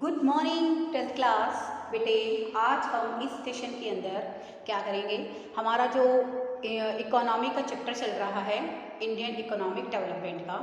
Good morning tenth class बेटे। आज हम इस सेशन के अंदर क्या करेंगे, हमारा जो इकोनॉमी का चैप्टर चल रहा है इंडियन इकोनॉमिक डेवलपमेंट का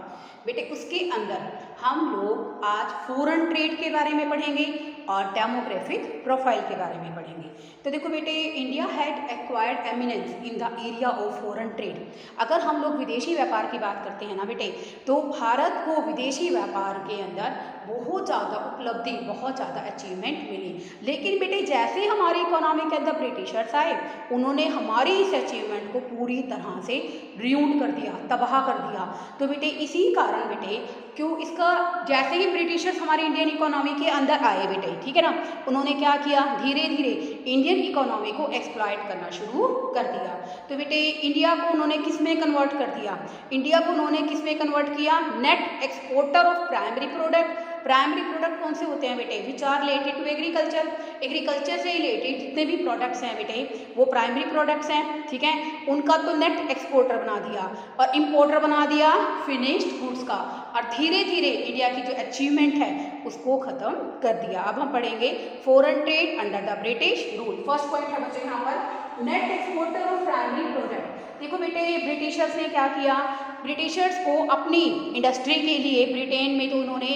बेटे, उसके अंदर हम लोग आज फॉरेन ट्रेड के बारे में पढ़ेंगे और डेमोग्राफिक प्रोफाइल के बारे में पढ़ेंगे। तो देखो बेटे, India had acquired eminence in the area of foreign trade. अगर हम लोग विदेशी व्यापार की बात करते हैं ना बेटे, तो भारत को विदेशी व्यापार के अंदर बहुत ज़्यादा उपलब्धि, बहुत ज़्यादा अचीवमेंट मिली। लेकिन बेटे, जैसे हमारी इकोनॉमी के अंदर ब्रिटिशर्स आए, उन्होंने हमारी इस अचीवमेंट को पूरी तरह से र्यूंड कर दिया, तबाह कर दिया। तो बेटे इसी कारण बेटे, क्यों इसका, जैसे ही ब्रिटिशर्स हमारी इंडियन इकोनॉमी के अंदर आए बेटे, ठीक है ना, उन्होंने क्या किया, धीरे धीरे इंडियन इकोनॉमी को एक्सप्लॉइट करना शुरू कर दिया। तो बेटे इंडिया को उन्होंने किस में कन्वर्ट कर दिया, इंडिया को उन्होंने किस में कन्वर्ट किया, net exporter of primary product. Primary product कौन से होते हैं बेटे, which are related to agriculture. Agriculture से रिलेटेड जितने भी प्रोडक्ट्स हैं बेटे, वो प्राइमरी प्रोडक्ट्स हैं, ठीक है। उनका तो नेट एक्सपोर्टर बना दिया और इम्पोर्टर बना दिया फिनिश्ड गुड्स का, और धीरे धीरे इंडिया की जो अचीवमेंट है उसको ख़त्म कर दिया। अब हम पढ़ेंगे foreign trade under the British rule. First point है बच्चों यहाँ पर, net exporter of primary product. देखो बेटे, ब्रिटिशर्स ने क्या किया, ब्रिटिशर्स को अपनी इंडस्ट्री के लिए, ब्रिटेन में जो उन्होंने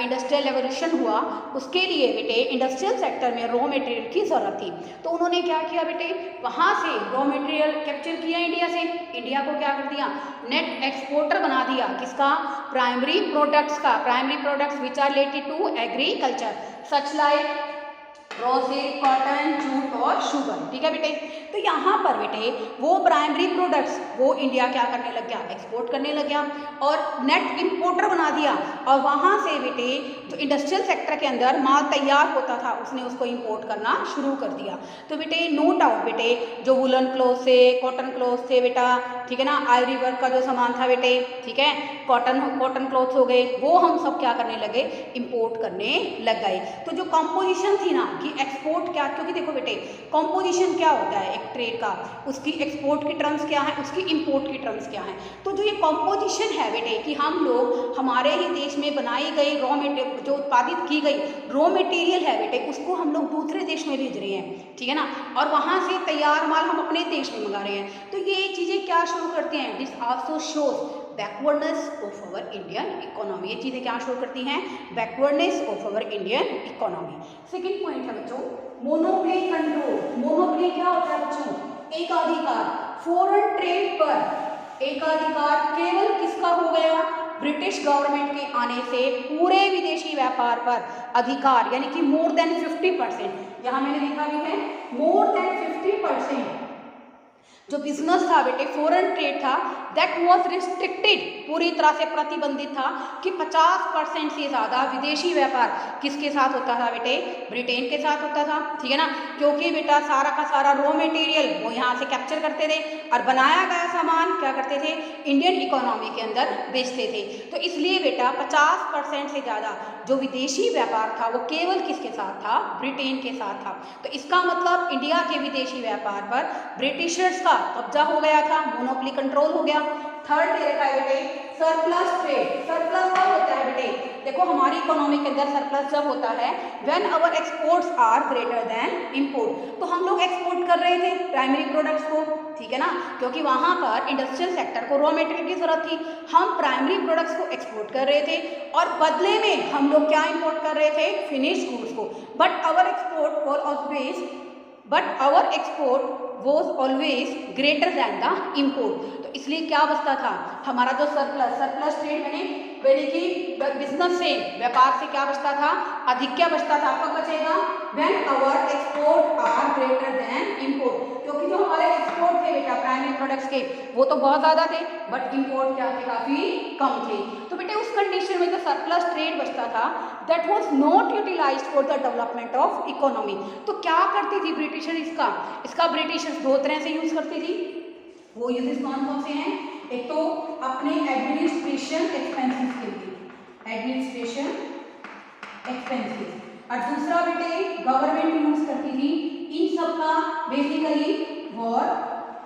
इंडस्ट्रियल रेवोल्यूशन हुआ, उसके लिए बेटे इंडस्ट्रियल सेक्टर में रॉ मटेरियल की ज़रूरत थी। तो उन्होंने क्या किया बेटे, वहाँ से रॉ मटेरियल कैप्चर किया इंडिया से, इंडिया को क्या कर दिया, नेट एक्सपोर्टर बना दिया। किसका, प्राइमरी प्रोडक्ट्स का। Primary products which are related to agriculture such like रोसेट, कॉटन, जूट और शुगर, ठीक है बेटे। तो यहाँ पर बेटे वो प्राइमरी प्रोडक्ट्स वो इंडिया क्या करने लग गया, एक्सपोर्ट करने लग गया और नेट इंपोर्टर बना दिया। और वहाँ से बेटे जो इंडस्ट्रियल सेक्टर के अंदर माल तैयार होता था, उसने उसको इंपोर्ट करना शुरू कर दिया। तो बेटे नो डाउट बेटे, जो वुलन क्लोथ से, कॉटन क्लोथ से बेटा, ठीक है ना, आइवरी वर्क का जो सामान था बेटे, ठीक है, कॉटन क्लोथ हो गए, वो हम सब क्या करने लगे, इंपोर्ट करने लग गए। तो जो कॉम्पोजिशन थी ना कि एक्सपोर्ट क्या, क्योंकि देखो बेटे कॉम्पोजिशन क्या होता है एक ट्रेड का, उसकी एक्सपोर्ट की टर्म्स क्या है, उसकी इंपोर्ट की टर्म्स क्या है। तो जो ये कॉम्पोजिशन है बेटे कि हम लोग हमारे ही देश में बनाई गई रॉ मटेरियल, जो उत्पादित की गई रॉ मटेरियल है बेटे, उसको हम लोग दूसरे देश में भेज रहे हैं, ठीक है ना, और वहाँ से तैयार माल हम अपने देश में मंगा रहे हैं। तो ये चीज़ें क्या शो करती हैं, this also shows backwardness of our Indian economy. ये चीज़ें क्या शो करती हैं, backwardness of our Indian economy. Second point है बच्चों, मोनोपोली कंट्रोल। मोनोपोली क्या होता है बच्चों, एकाधिकार। फॉरेन ट्रेड पर एकाधिकार केवल किसका हो गया, ब्रिटिश गवर्नमेंट के आने से पूरे विदेशी व्यापार पर अधिकार, यानी कि मोर देन 50%, यहाँ मैंने लिखा भी है मोर देन 50% जो बिजनेस था बेटे, फॉरेन ट्रेड था, दैट वाज रिस्ट्रिक्टेड, पूरी तरह से प्रतिबंधित था कि 50% से ज़्यादा विदेशी व्यापार किसके साथ होता था बेटे, ब्रिटेन के साथ होता था, ठीक है ना, क्योंकि बेटा सारा का सारा रॉ मटेरियल वो यहाँ से कैप्चर करते थे और बनाया गया सामान क्या करते थे, इंडियन इकोनॉमी के अंदर बेचते थे। तो इसलिए बेटा 50% से ज़्यादा जो विदेशी व्यापार था वो केवल किसके साथ था, ब्रिटेन के साथ था। तो इसका मतलब इंडिया के विदेशी व्यापार पर ब्रिटिशर्स का कब्जा हो गया था, मोनोपोली कंट्रोल हो गया। थर्ड दे रखा है बेटे सरप्लस ट्रेड। सरप्लस कब होता है बेटे, देखो हमारी इकोनॉमी के अंदर सरप्लस जब होता है when our exports are greater than import. तो हम लोग एक्सपोर्ट कर रहे थे प्राइमरी प्रोडक्ट्स को, ठीक है ना, क्योंकि वहाँ पर इंडस्ट्रियल सेक्टर को रॉ मटेरियल की जरूरत थी, हम प्राइमरी प्रोडक्ट्स को एक्सपोर्ट कर रहे थे और बदले में हम लोग क्या इंपोर्ट कर रहे थे, फिनिश्ड गुड्स को। But our export was always greater than the import. तो इसलिए क्या बचता था, हमारा जो सरप्लस ट्रेड यानी कि बिजनेस से, व्यापार से क्या बचता था, अधिक क्या बचता था, कब बचेगा, when our export are greater than import. क्योंकि जो हमारे एक्सपोर्ट थे बेटा प्राइमरी प्रोडक्ट्स के वो तो बहुत ज़्यादा थे, बट इम्पोर्ट क्या थे, काफ़ी कम थे। तो बेटे उस कंडीशन में जो सरप्लस ट्रेड बचता था that was not utilised for the development of economy. तो क्या करती थी ब्रिटिशर, इसका ब्रिटिशर्स दो तरह से यूज करती थी। वो यूजेस कौन से हैं, एक तो अपने एडमिनिस्ट्रेशन एक्सपेंसेस के लिए, एडमिनिस्ट्रेशन एक्सपेंसेस, और दूसरा बेटे गवर्नमेंट यूज करती थी। इन सब का basically war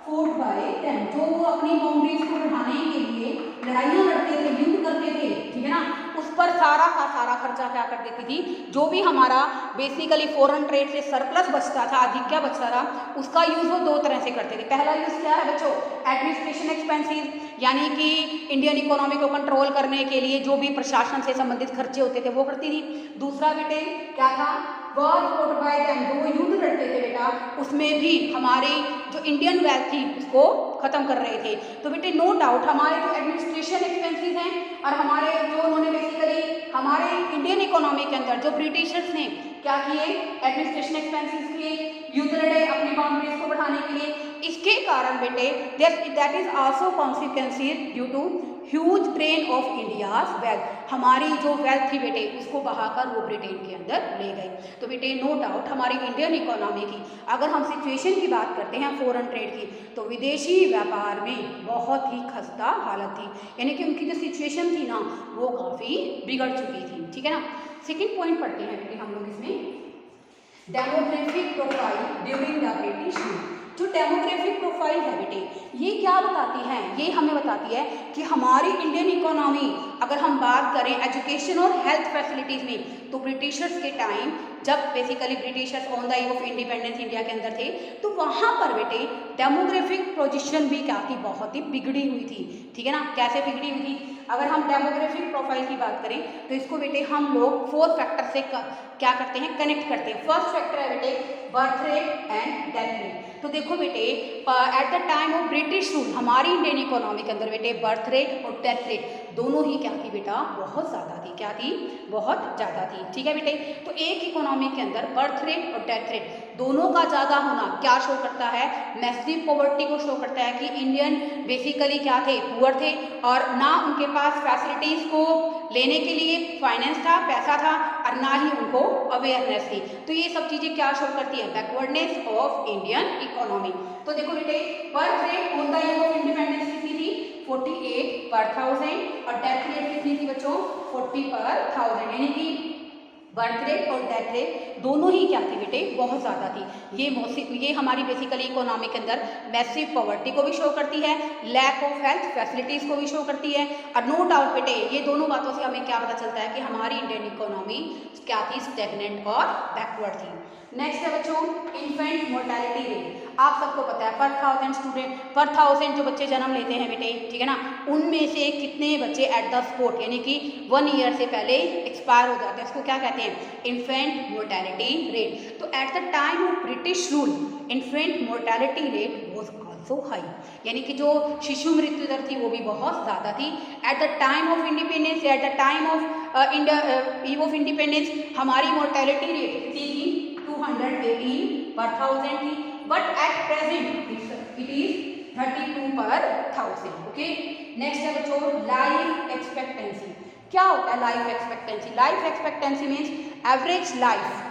fought bye them, जो वो अपनी बाउंड्रीज को बढ़ाने के लिए लड़ाइयाँ लड़ते थे, युद्ध करते थे, ठीक है ना, उस पर सारा का सारा खर्चा क्या कर देती थी, जो भी हमारा बेसिकली फॉरेन ट्रेड से सरप्लस बचता था, अधिक क्या बचता था, उसका यूज़ वो दो तरह से करते थे। पहला यूज़ क्या है बच्चों, एडमिनिस्ट्रेशन एक्सपेंसेस, यानी कि इंडियन इकोनॉमी को कंट्रोल करने के लिए जो भी प्रशासन से संबंधित खर्चे होते थे वो करती थी। दूसरा बेटे क्या था, वॉर फॉट बाय देम, जो युद्ध लड़ते थे बेटा, उसमें भी हमारी जो इंडियन वेल्थ थी उसको खत्म कर रहे थे। तो बेटे नो डाउट हमारे जो एडमिनिस्ट्रेशन एक्सपेंसेस हैं और हमारे जो उन्होंने बेसिकली हमारे इंडियन इकोनॉमी के अंदर जो ब्रिटिशर्स ने क्या किए, एडमिनिस्ट्रेशन एक्सपेंसेस किए, युद्ध लड़े अपनी बाउंड्रीज को बढ़ाने के लिए। इसके कारण बेटे that is also consequences due to huge drain of India's wealth, हमारी जो वेल्थ थी बेटे उसको बहाकर वो ब्रिटेन के अंदर ले गए। तो बेटे नो डाउट हमारी इंडियन इकोनॉमी की अगर हम सिचुएशन की बात करते हैं फॉरेन ट्रेड की, तो विदेशी व्यापार में बहुत ही खस्ता हालत थी, यानी कि उनकी जो सिचुएशन थी ना वो काफ़ी बिगड़ चुकी थी। ठीक है ना। सेकेंड पॉइंट पढ़ते हैं बेटे हम लोग इसमें, demographic profile during the British rule. जो डेमोग्राफिक प्रोफाइल है बेटे ये क्या बताती है, ये हमें बताती है कि हमारी इंडियन इकोनॉमी अगर हम बात करें एजुकेशन और हेल्थ फैसिलिटीज़ में, तो ब्रिटिशर्स के टाइम जब basically Britishers on the eve of independence India के अंदर थे, तो वहाँ पर बेटे डेमोग्राफिक पोजीशन भी क्या थी, बहुत ही बिगड़ी हुई थी। ठीक है ना। कैसे बिगड़ी हुई थी, अगर हम डेमोग्राफिक प्रोफाइल की बात करें तो इसको बेटे हम लोग 4 फैक्टर से क्या करते हैं, कनेक्ट करते हैं। फर्स्ट फैक्टर है बेटे birth rate and death rate. तो देखो बेटे at the time of British rule हमारी इंडियन इकोनॉमी के अंदर बेटे बर्थ रेट और डेथ रेट दोनों ही क्या थी बेटा, बहुत ज़्यादा थी। क्या थी, बहुत ज़्यादा थी। ठीक है बेटे। तो एक इकोनॉमी के अंदर बर्थ रेट और डेथ रेट दोनों का ज़्यादा होना क्या शो करता है, मैसिव पॉवर्टी को शो करता है कि इंडियन बेसिकली क्या थे, पुअर थे और ना उनके पास फैसिलिटीज़ को लेने के लिए फाइनेंस था, पैसा था, और ना ही उनको अवेयरनेस थी। तो ये सब चीज़ें क्या शो करती है, बैकवर्डनेस ऑफ इंडियन इकोनॉमी। तो देखो बेटे birth rate on the year of independence कितनी थी, 48 पर 1000 और डेथ रेट कितनी थी बच्चों, 40 पर 1000, यानी कि बर्थ रेट और डेथ रेट दोनों ही क्या थी बेटे, बहुत ज़्यादा थी। ये हमारी बेसिकली इकोनॉमी के अंदर मैसिव पॉवर्टी को भी शो करती है, लैक ऑफ हेल्थ फैसिलिटीज़ को भी शो करती है। और नो डाउट बेटे ये दोनों बातों से हमें क्या पता चलता है कि हमारी इंडियन इकोनॉमी क्या थी, स्टैग्नेंट और बैकवर्ड थी। नेक्स्ट है बच्चों इन्फेंट मोर्टेलिटी रेट। आप सबको पता है पर 1000 जो बच्चे जन्म लेते हैं बेटे, ठीक है ना, उनमें से कितने बच्चे एट द स्पॉट यानी कि 1 ईयर से पहले एक्सपायर हो जाते हैं, इसको क्या कहते हैं, इन्फेंट मोर्टेलिटी रेट। तो at the time of British rule infant mortality rate was also high, यानी कि जो शिशु मृत्यु दर थी वो भी बहुत ज़्यादा थी। At the time of independence, at the time of ewe of independence हमारी मोर्टेलिटी रेट कितनी थी, 218 पर 1000 थी, but at present it is 32 पर 1000। ओके। नेक्स्ट है बच्चों लाइफ एक्सपेक्टेंसी। क्या होता है life expectancy? Life expectancy means average life,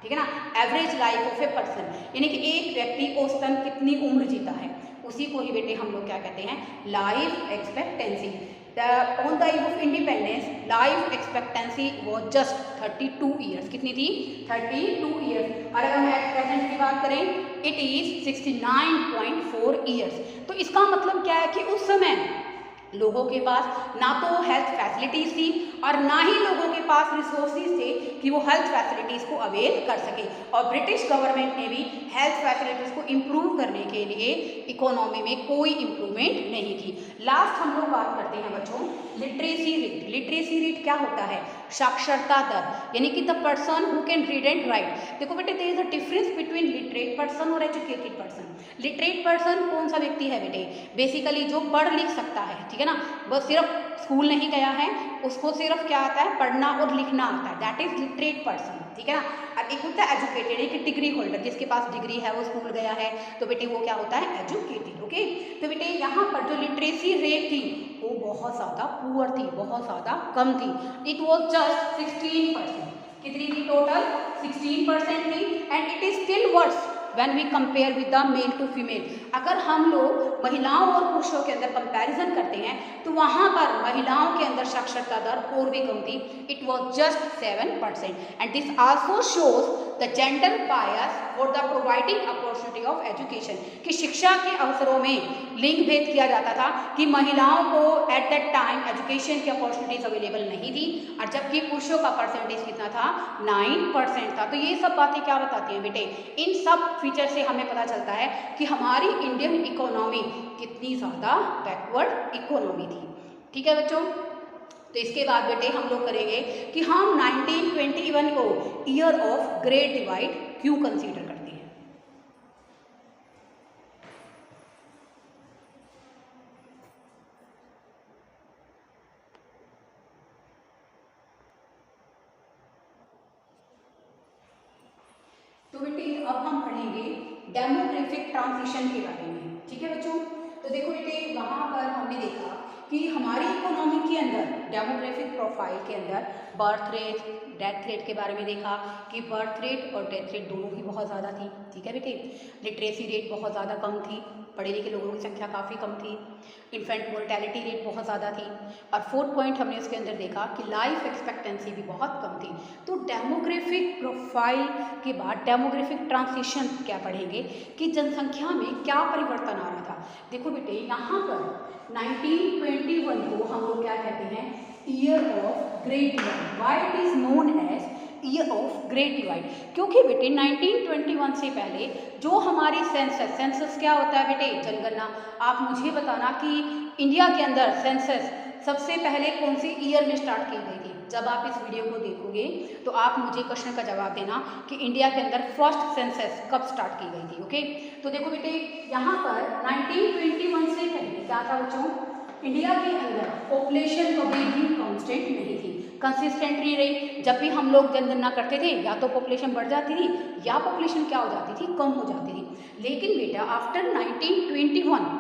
ठीक है ना, average life of a person, यानी कि एक व्यक्ति औसतन कितनी उम्र जीता है, उसी को ही बेटे हम लोग क्या कहते हैं, life expectancy. On the eve of independence life expectancy was just 32 years. कितनी थी, 32 ईयर्स। और अगर हम एट प्रेजेंट की बात करें इट इज 69.4 ईयर्स। तो इसका मतलब क्या है कि उस समय लोगों के पास ना तो हेल्थ फैसिलिटीज़ थी और ना ही लोगों के पास रिसोर्सेज थे कि वो हेल्थ फैसिलिटीज़ को अवेल कर सके। और ब्रिटिश गवर्नमेंट ने भी हेल्थ फैसिलिटीज़ को इम्प्रूव करने के लिए इकोनॉमी में कोई इम्प्रूवमेंट नहीं की। लास्ट हम लोग बात करते हैं बच्चों लिटरेसी रेट। लिटरेसी रेट क्या होता है, साक्षरता दर, यानी कि the person who can read and write. देखो बेटे there is a difference between literate person और एजुकेटेड पर्सन। लिटरेट पर्सन कौन सा व्यक्ति है बेटे, बेसिकली जो पढ़ लिख सकता है, ठीक है ना, बस सिर्फ स्कूल नहीं गया है, उसको सिर्फ क्या आता है, पढ़ना और लिखना आता है, दैट इज लिटरेट पर्सन, ठीक है ना। और एक होता है एजुकेटेड, एक डिग्री होल्डर, जिसके पास डिग्री है वो स्कूल गया है, तो बेटे वो क्या होता है, एजुकेटेड। ओके। तो बेटे यहाँ पर जो लिटरेसी रेट थी वो बहुत ज़्यादा पुअर थी, बहुत ज़्यादा कम थी। It was just 16%। कितनी थी टोटल, 16% थी। And it is still worse when we compare with the male to female। अगर हम लोग महिलाओं और पुरुषों के अंदर कंपैरिजन करते हैं तो वहाँ पर महिलाओं के अंदर साक्षरता दर और भी कम थी, it was just 7%। And this also shows the gender bias for the providing opportunity of education, कि शिक्षा के अवसरों में लिंग भेद किया जाता था, कि महिलाओं को एट दैट टाइम एजुकेशन की अपॉर्चुनिटीज अवेलेबल नहीं थी, और जबकि पुरुषों का परसेंटेज कितना था, 9% था। तो ये सब बातें क्या बताती हैं बेटे, इन सब फीचर से हमें पता चलता है कि हमारी इंडियन इकोनॉमी कितनी ज़्यादा बैकवर्ड इकोनॉमी थी। ठीक है बच्चों, तो इसके बाद बेटे हम लोग करेंगे कि हम 1921 को ईयर ऑफ ग्रेट डिवाइड क्यों कंसीडर करते हैं। तो बेटे अब हम पढ़ेंगे डेमोग्राफिक ट्रांजिशन के बारे में। ठीक है बच्चों, तो देखो बेटे वहाँ पर हमने देखा कि हमारी इकोनॉमी के अंदर डेमोग्राफिक प्रोफाइल के अंदर बर्थ रेट, डेथ रेट के बारे में देखा कि बर्थ रेट और डेथ रेट दोनों ही बहुत ज़्यादा थी। ठीक है बेटे, लिटरेसी रेट बहुत ज़्यादा कम थी, पढ़े लिखे लोगों की संख्या काफ़ी कम थी, इन्फेंट मोर्टेलिटी रेट बहुत ज़्यादा थी, और फोर्थ पॉइंट हमने उसके अंदर देखा कि लाइफ एक्सपेक्टेंसी भी बहुत कम थी। तो डेमोग्राफिक प्रोफाइल के बाद डेमोग्राफिक ट्रांजिशन क्या पढ़ेंगे कि जनसंख्या में क्या परिवर्तन आ रहा था। देखो बेटे यहाँ पर 1921 को हम लोग क्या कहते हैं, year of great divide. Why it is known as year of great divide, क्योंकि बेटे 1921 से पहले जो हमारी सेंसस, सेंसस क्या होता है बेटे, जनगणना। आप मुझे बताना कि इंडिया के अंदर सेंसस सबसे पहले कौन से ईयर में स्टार्ट की गई थी। जब आप इस वीडियो को देखोगे तो आप मुझे क्वेश्चन का जवाब देना कि इंडिया के अंदर फर्स्ट सेंसस कब स्टार्ट की गई थी। ओके, तो देखो बेटे यहाँ पर 1921 से पहले क्या था बच्चों, इंडिया के अंदर पॉपुलेशन कभी भी कांस्टेंट नहीं थी, कंसिस्टेंट नहीं रही। जब भी हम लोग जनगणना करते थे या तो पॉपुलेशन बढ़ जाती थी या पॉपुलेशन क्या हो जाती थी, कम हो जाती थी। लेकिन बेटा आफ्टर 1921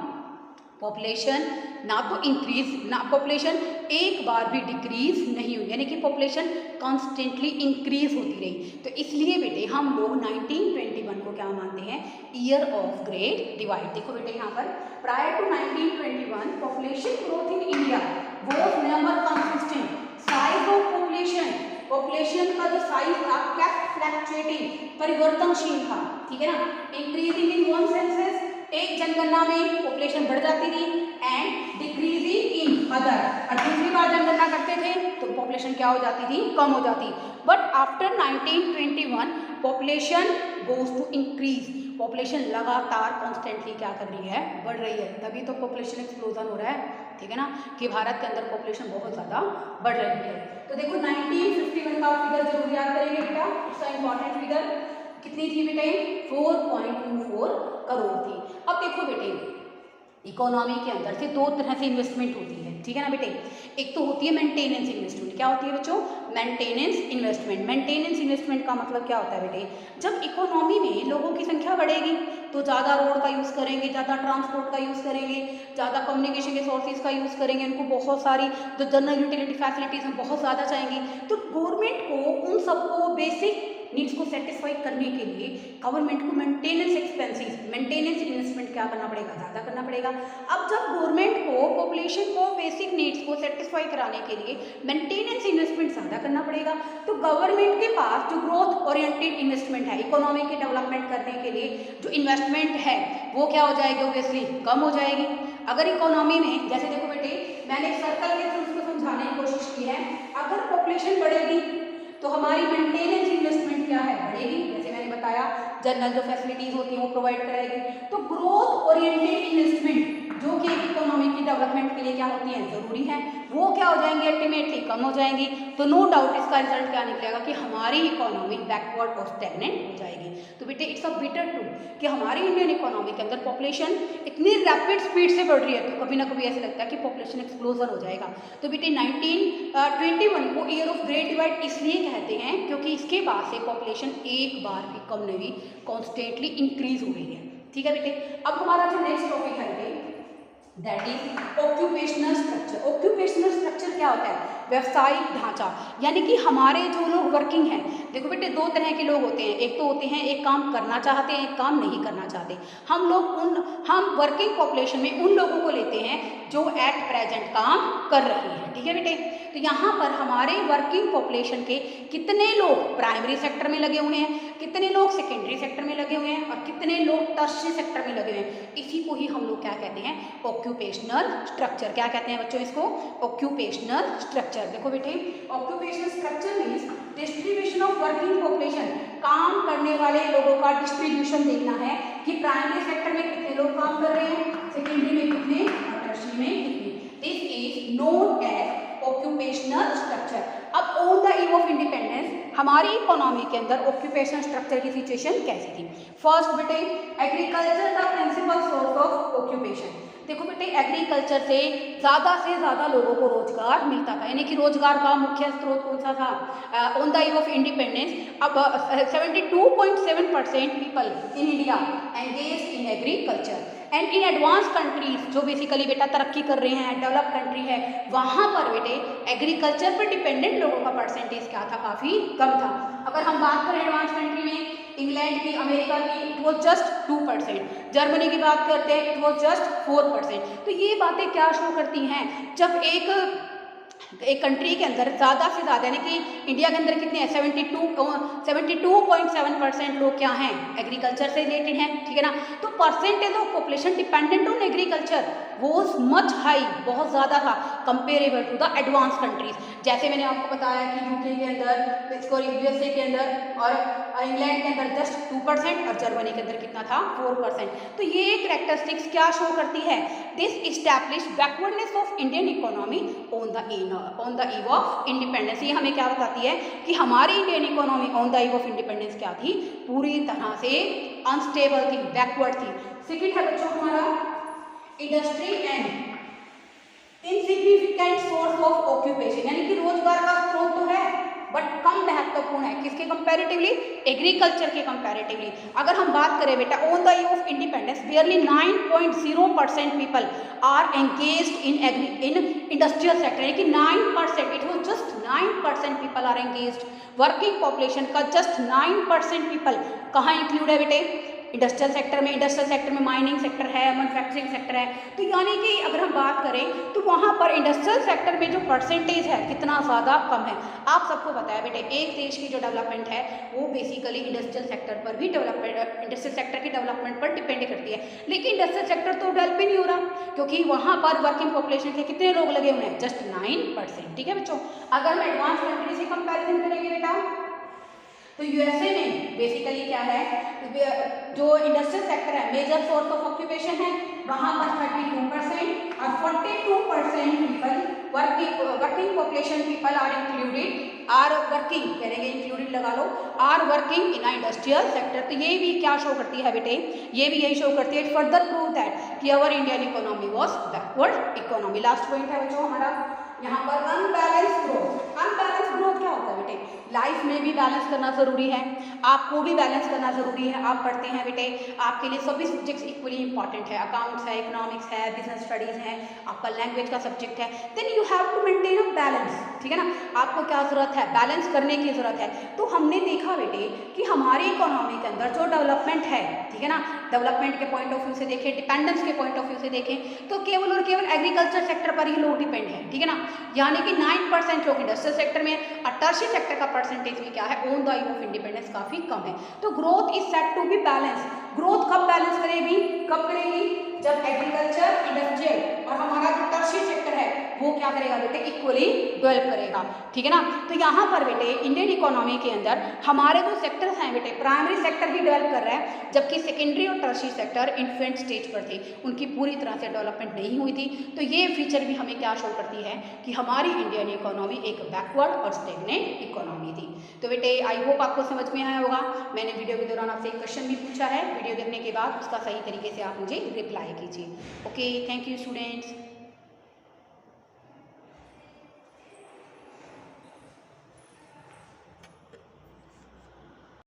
पॉपुलेशन ना तो इंक्रीज ना पॉपुलेशन एक बार भी डिक्रीज नहीं हुई, यानी कि पॉपुलेशन कॉन्स्टेंटली इंक्रीज होती रही। तो इसलिए बेटे हम लोग 1921 को क्या मानते हैं, ईयर ऑफ ग्रेट डिवाइड। देखो बेटे यहाँ पर prior to 1921 population growth in India was never consistent, size of population, population का जो साइज था केप्ट फ्लक्चुएटिंग, परिवर्तनशील था। ठीक है ना, इंक्रीजिंग इन वन सेंसस, एक जनगणना में पॉपुलेशन बढ़ जाती थी, एंड डिक्रीजिंग इन अदर, और दूसरी बार जनगणना करते थे तो पॉपुलेशन क्या हो जाती थी, कम हो जाती। But after 1921 population goes to increase, population लगातार कॉन्स्टेंटली क्या कर रही है, बढ़ रही है। तभी तो पॉपुलेशन एक्सप्लोजन हो रहा है। ठीक है ना, कि भारत के अंदर पॉपुलेशन बहुत ज़्यादा बढ़ रही है। तो देखो 1951 का फिगर जरूर याद करेंगे बेटा, इट्स अ इंपॉर्टेंट फिगर। कितनी थी बेटे, 4.24 करोड़ थी। अब देखो बेटे इकोनॉमी के अंदर से दो तरह से इन्वेस्टमेंट होती है। ठीक है ना बेटे, एक तो होती है मेंटेनेंस इन्वेस्टमेंट। क्या होती है बच्चों, मेंटेनेंस इन्वेस्टमेंट। मेंटेनेंस इन्वेस्टमेंट का मतलब क्या होता है बेटे, जब इकोनॉमी में लोगों की संख्या बढ़ेगी तो ज़्यादा रोड का यूज़ करेंगे, ज़्यादा ट्रांसपोर्ट का यूज़ करेंगे, ज़्यादा कम्युनिकेशन के सोर्सेज का यूज़ करेंगे, उनको बहुत सारी जो जनरल यूटिलिटी फैसिलिटीज़ हैं बहुत ज़्यादा चाहेंगी। तो गवर्नमेंट को उन सबको बेसिक नीड्स को सेटिस्फाई करने के लिए गवर्नमेंट को मेंटेनेंस एक्सपेंसेस, मेंटेनेंस इन्वेस्टमेंट क्या करना पड़ेगा, ज़्यादा करना पड़ेगा। अब जब गवर्नमेंट को पॉपुलेशन को बेसिक नीड्स को सेटिस्फाई कराने के लिए मेंटेनेंस इन्वेस्टमेंट ज़्यादा करना पड़ेगा, तो गवर्नमेंट के पास जो ग्रोथ ओरिएंटेड इन्वेस्टमेंट है, इकोनॉमी के डेवलपमेंट करने के लिए जो इन्वेस्टमेंट है वो क्या हो जाएगी, ऑब्वियसली कम हो जाएगी। अगर इकोनॉमी में जैसे देखो बेटे मैंने सर्कल के थ्रू उसको समझाने की कोशिश की है, अगर पॉपुलेशन बढ़ेगी तो हमारी मेंटेनेंस इन्वेस्टमेंट क्या है, बढ़ेगी। जैसे मैंने बताया जनरल जो फैसिलिटीज होती हैं वो प्रोवाइड कराएगी। तो ग्रोथ ओरिएंटेड इन्वेस्टमेंट जो कि इकोनॉमी की डेवलपमेंट के लिए क्या होती हैं, जरूरी है, वो क्या हो जाएंगी, अल्टीमेटली कम हो जाएंगी। तो नो डाउट इसका रिजल्ट क्या निकलेगा कि हमारी इकोनॉमी बैकवर्ड और स्टैग्नेंट हो जाएगी। तो बेटे इट्स अ बिटर ट्रूथ कि हमारी इंडियन इकोनॉमी के अंदर पॉपुलेशन इतनी रैपिड स्पीड से बढ़ रही है तो कभी ना कभी ऐसा लगता है कि पॉपुलेशन एक्सप्लोजन हो जाएगा। तो बेटे 1921 को ईयर ऑफ ग्रेट डिवाइड इसलिए कहते हैं क्योंकि इसके बाद से पॉपुलेशन एक बार भी कम नहीं, कॉन्स्टेंटली इंक्रीज हो रही है। ठीक है बेटे, अब हमारा जो नेक्स्ट टॉपिक है that is occupational structure. Occupational structure क्या होता है, व्यवसायिक ढांचा, यानी कि हमारे जो लोग वर्किंग हैं, देखो बेटे दो तरह के लोग होते हैं, एक तो होते हैं एक काम करना चाहते हैं, एक काम नहीं करना चाहते। हम वर्किंग पॉपुलेशन में उन लोगों को लेते हैं जो एट प्रेजेंट काम कर रहे हैं। ठीक है बेटे, तो यहाँ पर हमारे वर्किंग पॉपुलेशन के कितने लोग प्राइमरी सेक्टर में लगे हुए हैं, कितने लोग सेकेंडरी सेक्टर में लगे हुए हैं और कितने लोग टर्शियरी सेक्टर में लगे हुए हैं, इसी को ही हम लोग क्या कहते हैं, ऑक्यूपेशनल स्ट्रक्चर। क्या कहते हैं बच्चों इसको, ऑक्यूपेशनल स्ट्रक्चर। देखो बेटे, occupational structure means distribution of working population, काम करने वाले लोगों का डिस्ट्रीब्यूशन देखना है कि प्राइमरी सेक्टर में कितने लोग काम कर रहे हैं, सेकेंडरी में कितने और टर्शियरी में कितने। This is known as occupational structure. अब on the eve of independence हमारी इकोनॉमी के अंदर ऑक्यूपेशनल स्ट्रक्चर की सिचुएशन कैसी थी। फर्स्ट बेटे, agriculture the principal source of occupation. देखो बेटे, एग्रीकल्चर से ज़्यादा लोगों को रोजगार मिलता था, यानी कि रोजगार का मुख्य स्रोत कौन सा था on the eve of independence. अब 72.7% people in India engaged in agriculture and in advance countries, जो बेसिकली बेटा तरक्की कर रहे हैं, डेवलप कंट्री है, वहाँ पर बेटे एग्रीकल्चर पर डिपेंडेंट लोगों का परसेंटेज क्या था, काफ़ी कम था। अगर हम बात करें एडवांस कंट्री में, इंग्लैंड की, अमेरिका की, इट वॉज जस्ट 2%। जर्मनी की बात करते हैं, इट वॉज जस्ट 4%। तो ये बातें क्या शो करती हैं, जब एक कंट्री के अंदर ज़्यादा से ज़्यादा, यानी कि इंडिया के अंदर कितने हैं, 72.7% लोग क्या हैं, एग्रीकल्चर से रिलेटेड हैं, ठीक है ना। तो percentage of population dependent on agriculture was much high, बहुत ज़्यादा था comparable to the advance countries. जैसे मैंने आपको बताया कि यूके के अंदर, इसको यूएसए के अंदर और इंग्लैंड के अंदर जस्ट 2% और जर्मनी के अंदर कितना था, 4%। तो ये कैरेक्टरिस्टिक्स क्या शो करती है, this establish backwardness of Indian economy on the eve of independence. ये हमें क्या बताती है कि हमारी Indian economy on the eve of independence क्या थी, पूरी तरह से अनस्टेबल थी, बैकवर्ड थी। सेकेंड है बच्चों हमारा industry and insignificant source of occupation, यानी कि रोजगार का स्रोत तो है बट कम महत्वपूर्ण है, किसके कंपैरेटिवली, एग्रीकल्चर के कंपैरेटिवली। अगर हम बात करें बेटा on the eve of independence barely 9.0% people are engaged in industrial sector, यानी कि 9%, it was just 9% people are engaged. Working population का जस्ट 9% पीपल कहाँ इंक्लूड है बेटे, इंडस्ट्रियल सेक्टर में। इंडस्ट्रियल सेक्टर में माइनिंग सेक्टर है, मैन्युफैक्चरिंग सेक्टर है। तो यानी कि अगर हम बात करें तो वहाँ पर इंडस्ट्रियल सेक्टर में जो परसेंटेज है कितना ज़्यादा कम है। आप सबको पता है बेटे, एक देश की जो डेवलपमेंट है वो बेसिकली इंडस्ट्रियल सेक्टर पर भी इंडस्ट्रियल सेक्टर की डेवलपमेंट पर डिपेंड करती है। लेकिन इंडस्ट्रियल सेक्टर तो डेवलप ही नहीं हो रहा, क्योंकि वहाँ पर वर्किंग पॉपुलेशन के कितने लोग लगे हुए हैं, जस्ट 9%, ठीक है बच्चों। अगर हम एडवांस कंट्री से कंपेरिजन करेंगे बेटा, तो यूएसए में बेसिकली क्या है, जो इंडस्ट्रियल सेक्टर है मेजर सोर्स ऑफ ऑक्यूपेशन है, वहाँ पर 32% और 42% people working population people are included, are working करेंगे, इंक्लूडेड लगा लो, are working in industrial sector. तो ये भी क्या शो करती है बेटे, ये भी यही शो करती है, इट फर्दर प्रूव दैट कि our Indian economy was backward economy. Last point है बच्चों हमारा यहाँ पर अनबैलेंस ग्रोथ। अनबैलेंस ग्रोथ क्या होता है बेटे, लाइफ में भी बैलेंस करना ज़रूरी है, आपको भी बैलेंस करना ज़रूरी है। आप पढ़ते हैं बेटे, आपके लिए सभी सब्जेक्ट्स इक्वली इंपॉर्टेंट है, अकाउंट्स है, इकोनॉमिक्स है, बिजनेस स्टडीज़ है, आपका लैंग्वेज का सब्जेक्ट है, then you have to maintain a balance, ठीक है ना। आपको क्या ज़रूरत है, बैलेंस करने की ज़रूरत है। तो हमने देखा बेटे कि हमारी इकोनॉमी के अंदर जो डेवलपमेंट है, ठीक है ना, डेवलपमेंट के पॉइंट ऑफ व्यू से देखें, डिपेंडेंस के पॉइंट ऑफ व्यू से देखें, तो केवल और केवल एग्रीकल्चर सेक्टर पर ही लोग डिपेंड है, ठीक है ना। यानी कि 9% लोग इंडस्ट्रियल सेक्टर में, और टर्शियरी सेक्टर का परसेंटेज भी क्या है on the eve of independence काफी कम है। तो growth is set to be balance. Growth कब बैलेंस करेगी, कब करेगी, जब एग्रीकल्चर, इंडस्ट्रियल और हमारा जो टर्शियरी सेक्टर है वो क्या करेगा बेटे, इक्वली डेवलप करेगा, ठीक है ना। तो यहाँ पर बेटे इंडियन इकोनॉमी के अंदर हमारे जो सेक्टर्स हैं बेटे, प्राइमरी सेक्टर ही डेवलप कर रहा है, जबकि सेकेंडरी और टर्शियरी सेक्टर इन्फेंट स्टेज पर थे, उनकी पूरी तरह से डेवलपमेंट नहीं हुई थी। तो ये फीचर भी हमें क्या शो करती है कि हमारी इंडियन इकोनॉमी एक बैकवर्ड और स्टेगनेंट इकोनॉमी थी। तो बेटे आई होप आपको समझ में आया होगा। मैंने वीडियो के दौरान आपसे एक क्वेश्चन भी पूछा है, वीडियो देखने के बाद उसका सही तरीके से आप मुझे रिप्लाई कीजिए। Okay, thank you students.